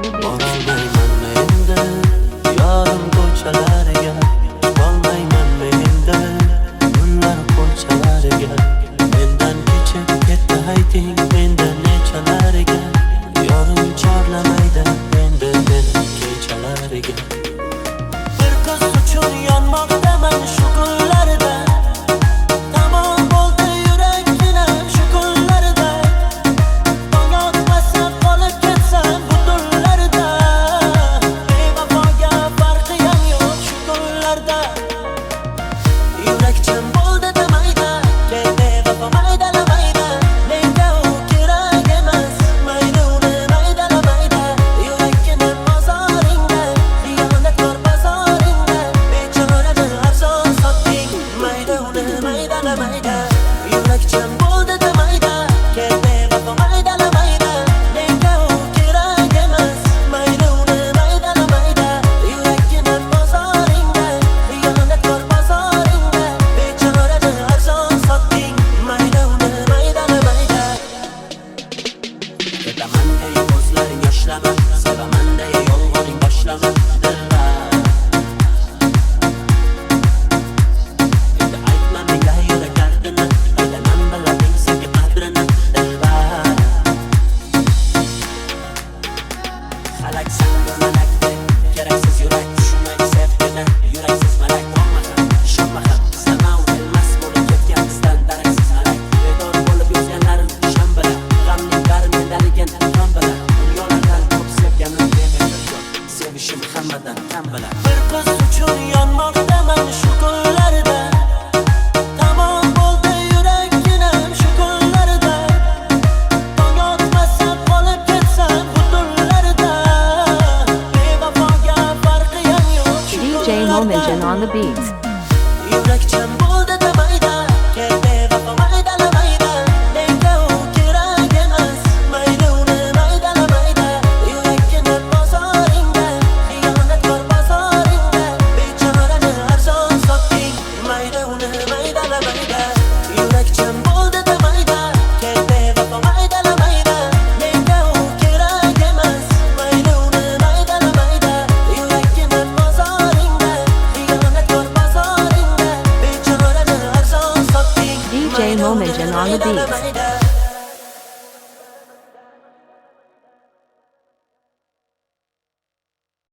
on the beat. Borolmayman endi yorim ko'chalariga, chiqolmayman endi kunlar ko'chalariga. Mendan kechib ketdi ayting menda nechalariga, yorim chorlamaydi endi meni kechalariga. Bir qiz uchun yonmoqdaman shu kunlarda, tamom bo'ldi yurakkina shu kunlarda. Tong otmasa qolib ketsam bu tunlarda, bevafoga farqiyam yo'q shu kunlarda. Yurakcham bo'ldi demaydi, kel bevafo maydalamaydi, menga u kerak emas, mayli uni maydalamaydi. Yurakkina bozoringda, xiyonatkor bozoringda, bechorani arzon sotding, mayli uni maydalamaydi. Yurakcham bo'ldi demaydi, kel bevafo maydalamaydi, menga u kerak emas, mayli uni maydalamaydi. Yurakkina bozoringda, xiyonatkor bozoringda, bechorani arzon sotding, mayli uni maydalamaydi. Ketamanday ko'zlaring yoshlama, sevamanday yolg'oning boshlama, dillar. Endi aytma menga yurak dardini, aytaman bilaning senga qadrini, dillar. Halaksan malakdek, keraksiz yurak tushunmaydi sevgini, yuraksiz malak bo'lmasin, ishonma ham, istamau kelmas bo'lib ketgan bizdan daraksiz malak. Bedor bo'lib yozganlarim sham bilan, g'amning bari mendaligan ilhom bilan. Dunyolardan ko'p sevganim demaydi ko'p, sevishim hammadan kam bilan. Bir qiz uchun yonmoqdaman shu kunlarda, tamom bo'ldi yurakkinam shu kunlarda. Tong otmasa qolib ketsam bu tunlarda, bevafoga farqiyam yo'q shu DJ kunlarda. Momenjan on the beat. Yurakcham bo'ldi demaydi, kel bevafo maydalamaydi, menga u kerak emas, mayli uni maydalamaydi. Yurakkina bozoringda, xiyonatkor bozoringda, bechorani arzon sotding, mayli uni maydalamaydi. Yurakcham bo'ldi demaydi, kel bevafo maydalamaydi, menga u kerak emas, mayli uni maydalamaydi. Yurakkina bozoringda, xiyonatkor bozoringda, bechorani arzon sotding, DJ Momenjan on the beat.